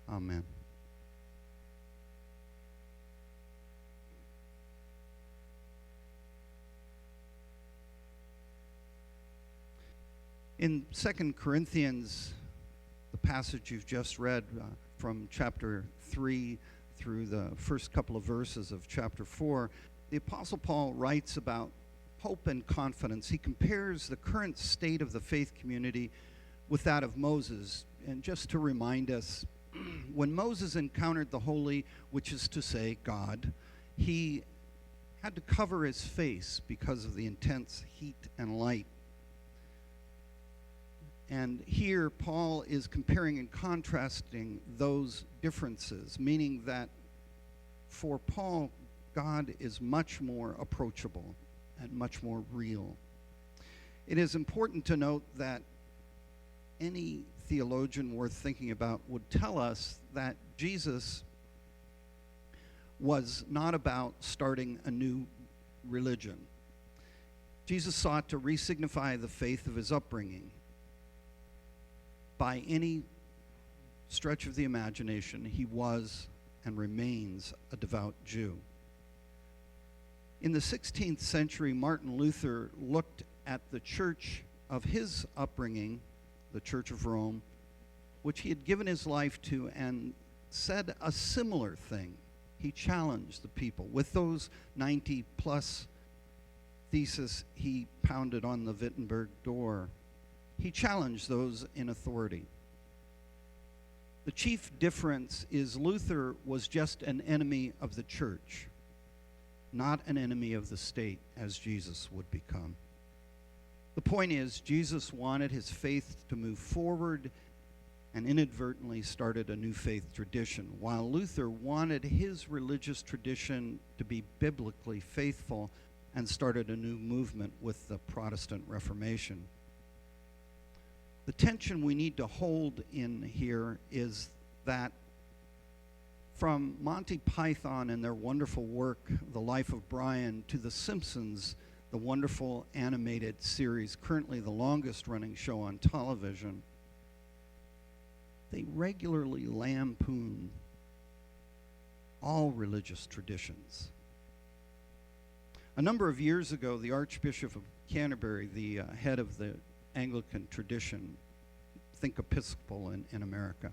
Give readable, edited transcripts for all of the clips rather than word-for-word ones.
Amen. In 2 Corinthians, the passage you've just read from chapter 3 through the first couple of verses of chapter 4, the Apostle Paul writes about hope and confidence. He compares the current state of the faith community with that of Moses. And just to remind us, when Moses encountered the Holy, which is to say God, he had to cover his face because of the intense heat and light. And here Paul is comparing and contrasting those differences, meaning that for Paul, God is much more approachable and much more real. It is important to note that any theologian worth thinking about would tell us that Jesus was not about starting a new religion. Jesus sought to re-signify the faith of his upbringing. By any stretch of the imagination, he was and remains a devout Jew. In the 16th century, Martin Luther looked at the church of his upbringing, the Church of Rome, which he had given his life to, and said a similar thing. He challenged the people. With those 90-plus theses he pounded on the Wittenberg door, he challenged those in authority. The chief difference is Luther was just an enemy of the church, not an enemy of the state, as Jesus would become. The point is, Jesus wanted his faith to move forward and inadvertently started a new faith tradition, while Luther wanted his religious tradition to be biblically faithful and started a new movement with the Protestant Reformation. The tension we need to hold in here is that from Monty Python and their wonderful work, The Life of Brian, to The Simpsons, the wonderful animated series, currently the longest running show on television, they regularly lampoon all religious traditions. A number of years ago, the Archbishop of Canterbury, the head of the Anglican tradition, think Episcopal in America,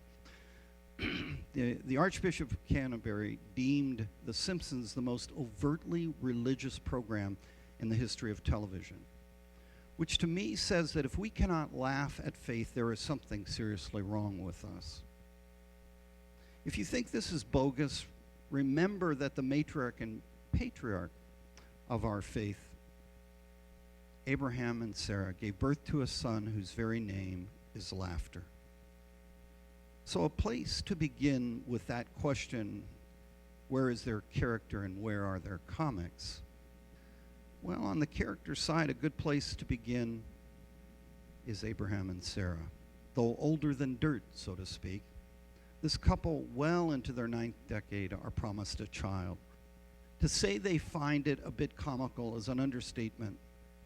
the Archbishop of Canterbury deemed The Simpsons the most overtly religious program in the history of television, which to me says that if we cannot laugh at faith, there is something seriously wrong with us. If you think this is bogus, remember that the matriarch and patriarch of our faith, Abraham and Sarah, gave birth to a son whose very name is laughter. So a place to begin with that question, where is their character and where are their comics? Well, on the character side, a good place to begin is Abraham and Sarah. Though older than dirt, so to speak, this couple, well into their 9th decade, are promised a child. To say they find it a bit comical is an understatement.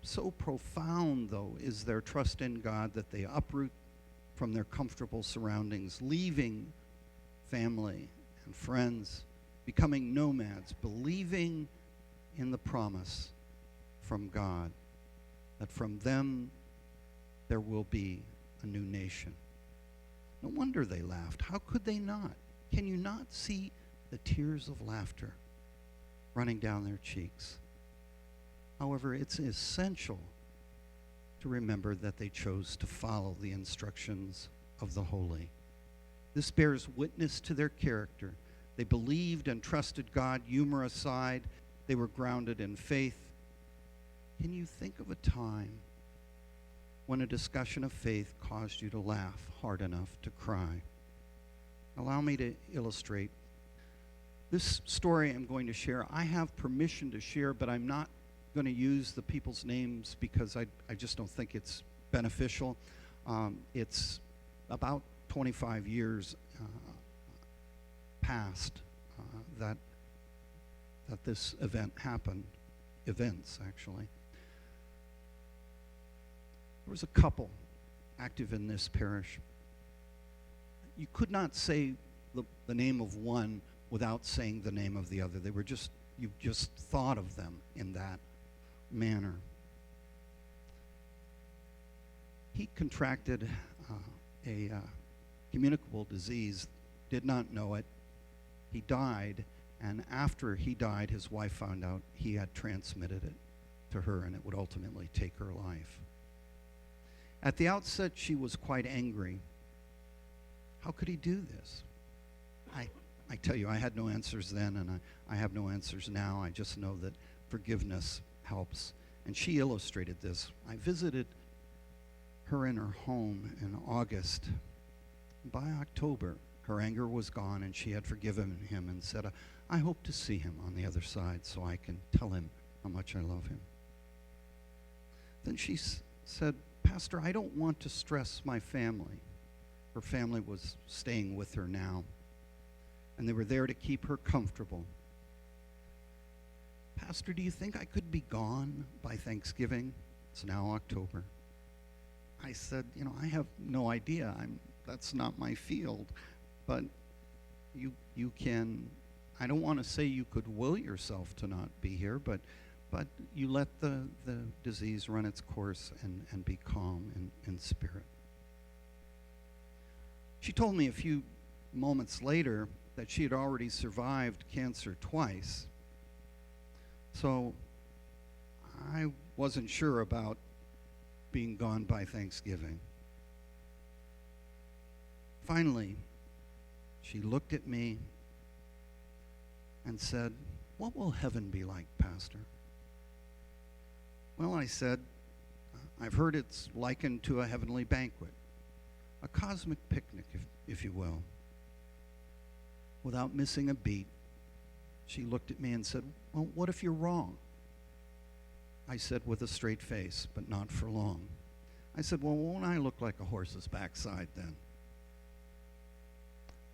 So profound, though, is their trust in God that they uproot from their comfortable surroundings, leaving family and friends, becoming nomads, believing in the promise from God that from them there will be a new nation. No wonder they laughed. How could they not? Can you not see the tears of laughter running down their cheeks? However, it's essential to remember that they chose to follow the instructions of the holy. This bears witness to their character. They believed and trusted God, humor aside. They were grounded in faith. Can you think of a time when a discussion of faith caused you to laugh hard enough to cry? Allow me to illustrate. This story I'm going to share, I have permission to share, but I'm not going to use the people's names because I just don't think it's beneficial. It's about 25 years past that this event happened, events actually. There was a couple active in this parish. You could not say the name of one without saying the name of the other. They were just, you just thought of them in that manner. He contracted a communicable disease, did not know it. He died, and after he died, his wife found out he had transmitted it to her, and it would ultimately take her life. At the outset, she was quite angry. How could he do this? I tell you, I had no answers then, and I have no answers now. I just know that forgiveness helps. And she illustrated this. I visited her in her home in August. By October, her anger was gone, and she had forgiven him and said, I hope to see him on the other side so I can tell him how much I love him. Then she said, Pastor, I don't want to stress my family. Her family was staying with her now, and they were there to keep her comfortable. Pastor, do you think I could be gone by Thanksgiving? It's now October. I said, I have no idea. That's not my field. But you can, I don't want to say you could will yourself to not be here, but you let the disease run its course and be calm in spirit. She told me a few moments later that she had already survived cancer twice. So I wasn't sure about being gone by Thanksgiving. Finally, she looked at me and said, what will heaven be like, Pastor? Well, I said, I've heard it's likened to a heavenly banquet, a cosmic picnic, if you will. Without missing a beat, she looked at me and said, well, what if you're wrong? I said with a straight face, but not for long. I said, well, won't I look like a horse's backside then?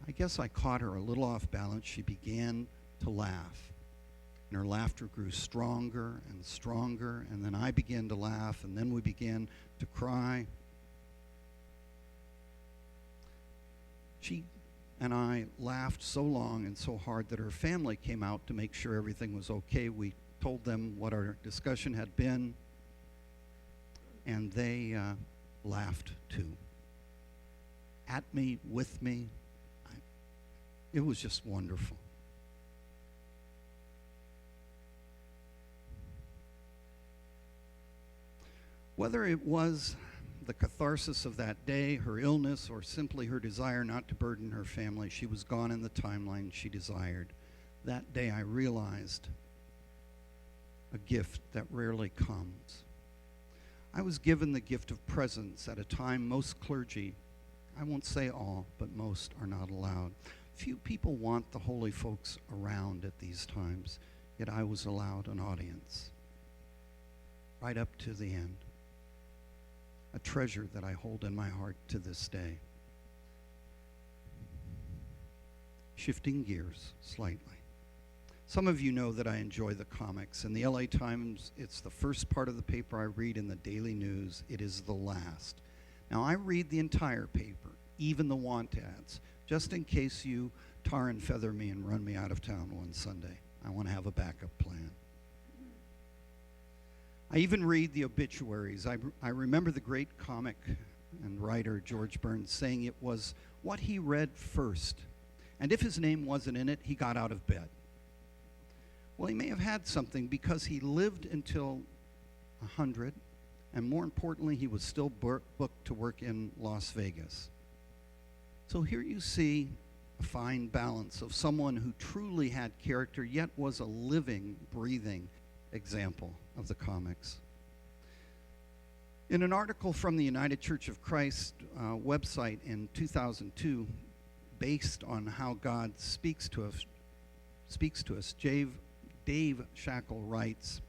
I guess I caught her a little off balance. She began to laugh, and her laughter grew stronger and stronger, and then I began to laugh, and then we began to cry. She and I laughed so long and so hard that her family came out to make sure everything was okay. We told them what our discussion had been, and they laughed too. At me, with me. It was just wonderful. Whether it was the catharsis of that day, her illness, or simply her desire not to burden her family, she was gone in the timeline she desired. That day I realized a gift that rarely comes. I was given the gift of presence at a time most clergy, I won't say all, but most are not allowed. Few people want the holy folks around at these times, yet I was allowed an audience right up to the end. A treasure that I hold in my heart to this day. Shifting gears slightly. Some of you know that I enjoy the comics. In the LA Times, it's the first part of the paper I read. In the Daily News, it is the last. Now, I read the entire paper, even the want ads, just in case you tar and feather me and run me out of town one Sunday. I want to have a backup plan. I even read the obituaries. I remember the great comic and writer George Burns saying it was what he read first. And if his name wasn't in it, he got out of bed. Well, he may have had something because he lived until 100, and more importantly, he was still booked to work in Las Vegas. So here you see a fine balance of someone who truly had character, yet was a living, breathing example of the comics. In an article from the United Church of Christ website in 2002, based on how God speaks to us, Dave Shackle writes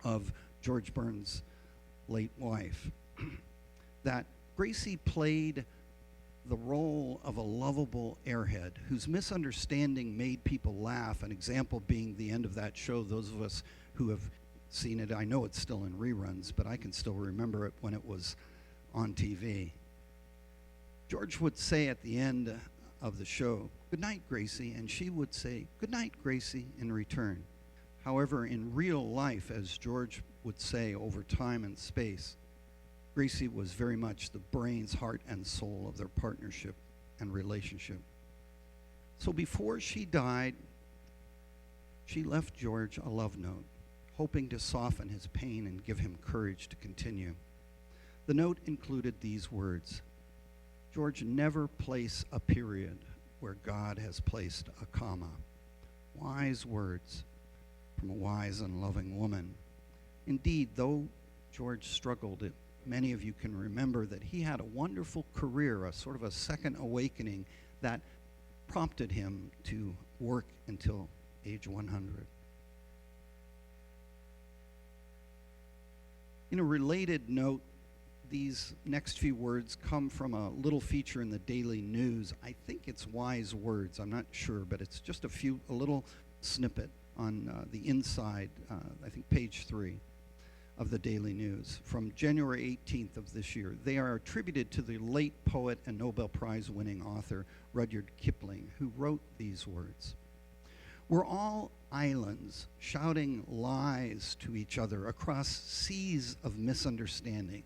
of George Burns' late wife that Gracie played the role of a lovable airhead whose misunderstanding made people laugh, an example being the end of that show. Those of us who have seen it, I know it's still in reruns, but I can still remember it when it was on TV. George would say at the end of the show, "Good night, Gracie," and she would say, "Good night, Gracie," in return. However, in real life, as George would say, over time and space, Gracie was very much the brains, heart, and soul of their partnership and relationship. So before she died, she left George a love note, hoping to soften his pain and give him courage to continue. The note included these words: "George, never place a period where God has placed a comma." Wise words from a wise and loving woman. Indeed, though George struggled, many of you can remember that he had a wonderful career, a sort of a second awakening that prompted him to work until age 100. In a related note, these next few words come from a little feature in the Daily News. I think it's Wise Words, I'm not sure, but it's just a little snippet on the inside, I think page 3 of the Daily News from January 18th of this year. They are attributed to the late poet and Nobel Prize winning author Rudyard Kipling, who wrote these words: "We're all islands shouting lies to each other across seas of misunderstanding."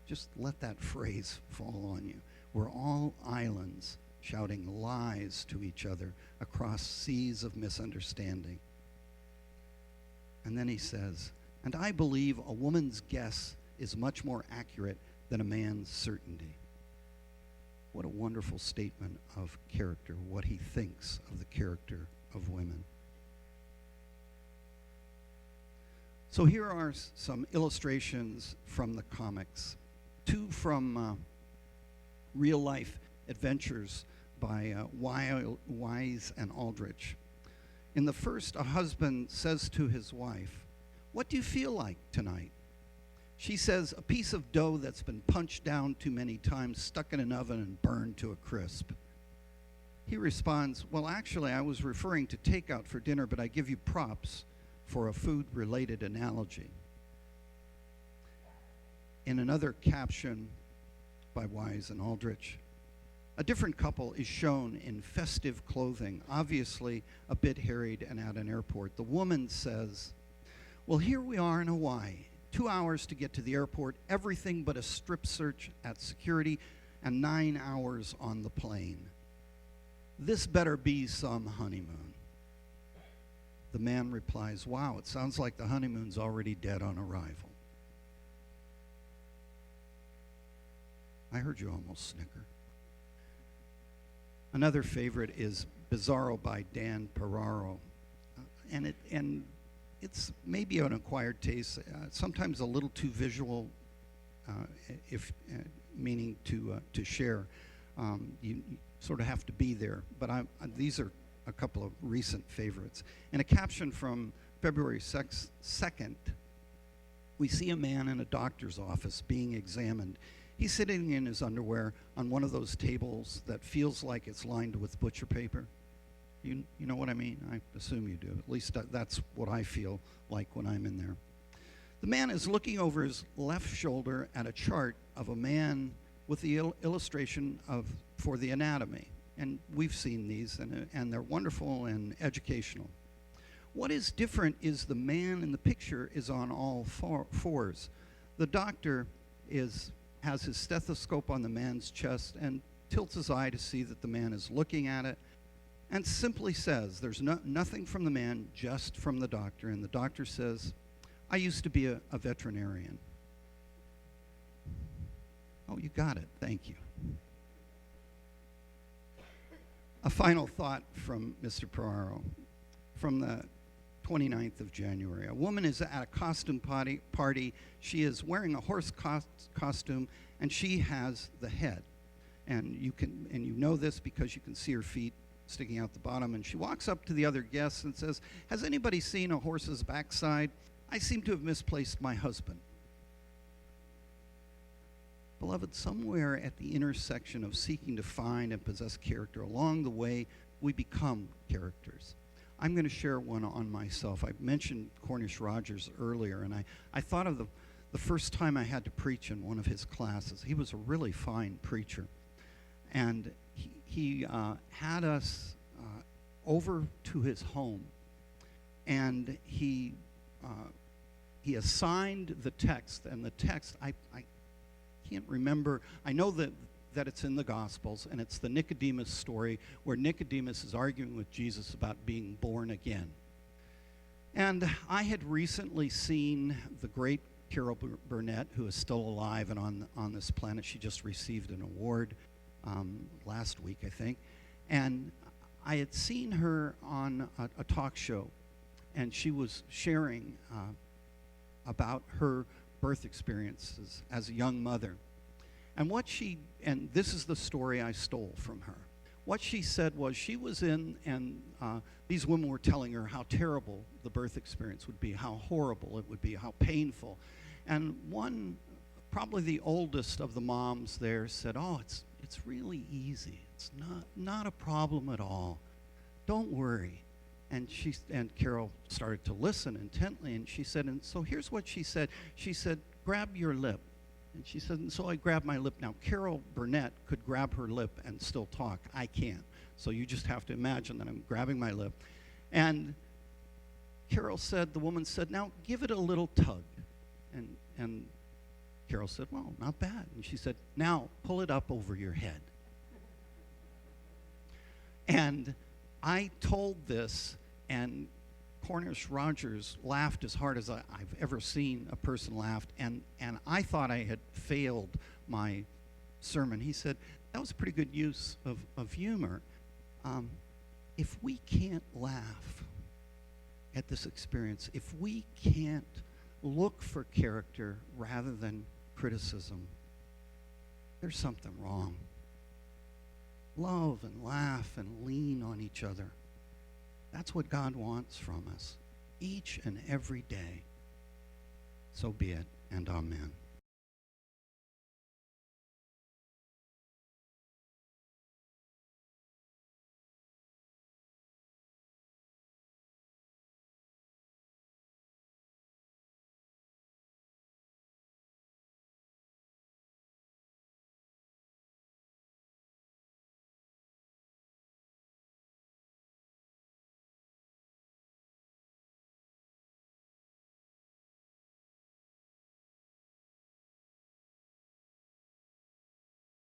Just let that phrase fall on you. We're all islands shouting lies to each other across seas of misunderstanding. And then he says, "And I believe a woman's guess is much more accurate than a man's certainty." What a wonderful statement of character, what he thinks of the character of women. So here are some illustrations from the comics. 2 from real-life adventures by Wise and Aldrich. In the first, a husband says to his wife, "What do you feel like tonight?" She says, "A piece of dough that's been punched down too many times, stuck in an oven and burned to a crisp." He responds, "Well, actually, I was referring to takeout for dinner, but I give you props for a food-related analogy." In another caption by Wise and Aldrich, a different couple is shown in festive clothing, obviously a bit harried and at an airport. The woman says, "Well, here we are in Hawaii, 2 hours to get to the airport, everything but a strip search at security, and 9 hours on the plane. This better be some honeymoon." The man replies, "Wow, it sounds like the honeymoon's already dead on arrival." I heard you almost snicker. Another favorite is Bizarro by Dan Peraro. And it's maybe an acquired taste, sometimes a little too visual, meaning to share. You sort of have to be there. But these are a couple of recent favorites. In a caption from February 2nd, we see a man in a doctor's office being examined. He's sitting in his underwear on one of those tables that feels like it's lined with butcher paper. You know what I mean? I assume you do. At least that's what I feel like when I'm in there. The man is looking over his left shoulder at a chart of a man with the illustration for the anatomy. And we've seen these, and they're wonderful and educational. What is different is the man in the picture is on all fours. The doctor has his stethoscope on the man's chest and tilts his eye to see that the man is looking at it, and simply says, there's nothing from the man, just from the doctor. And the doctor says, "I used to be a veterinarian." Oh, you got it. Thank you. A final thought from Mr. Peraro from the 29th of January. A woman is at a costume party. She is wearing a horse costume, and she has the head. And you know this because you can see her feet sticking out the bottom. And she walks up to the other guests and says, "Has anybody seen a horse's backside? I seem to have misplaced my husband." Beloved, somewhere at the intersection of seeking to find and possess character, along the way, we become characters. I'm going to share one on myself. I mentioned Cornish Rogers earlier, and I thought of the first time I had to preach in one of his classes. He was a really fine preacher. And he he had us over to his home, and he assigned the text, and the text, I can't remember. I know that it's in the Gospels, and it's the Nicodemus story where Nicodemus is arguing with Jesus about being born again. And I had recently seen the great Carol Burnett, who is still alive and on this planet. She just received an award last week, I think. And I had seen her on a talk show, and she was sharing about her birth experiences as a young mother. And this is the story I stole from her. What she said was she was in, and these women were telling her how terrible the birth experience would be, how horrible it would be, how painful. And one, probably the oldest of the moms there, said, "Oh, it's really easy. It's not a problem at all. Don't worry." And Carol started to listen intently, and she said, and so here's what she said. She said, "Grab your lip." And she said, and so I grabbed my lip. Now, Carol Burnett could grab her lip and still talk. I can't. So you just have to imagine that I'm grabbing my lip. And Carol said, the woman said, "Now give it a little tug." And Carol said, "Well, not bad." And she said, "Now pull it up over your head." And I told this, and Cornish Rogers laughed as hard as I've ever seen a person laugh, and I thought I had failed my sermon. He said, "That was a pretty good use of humor. If we can't laugh at this experience, if we can't look for character rather than criticism, there's something wrong. Love and laugh and lean on each other. That's what God wants from us each and every day. So be it, and amen.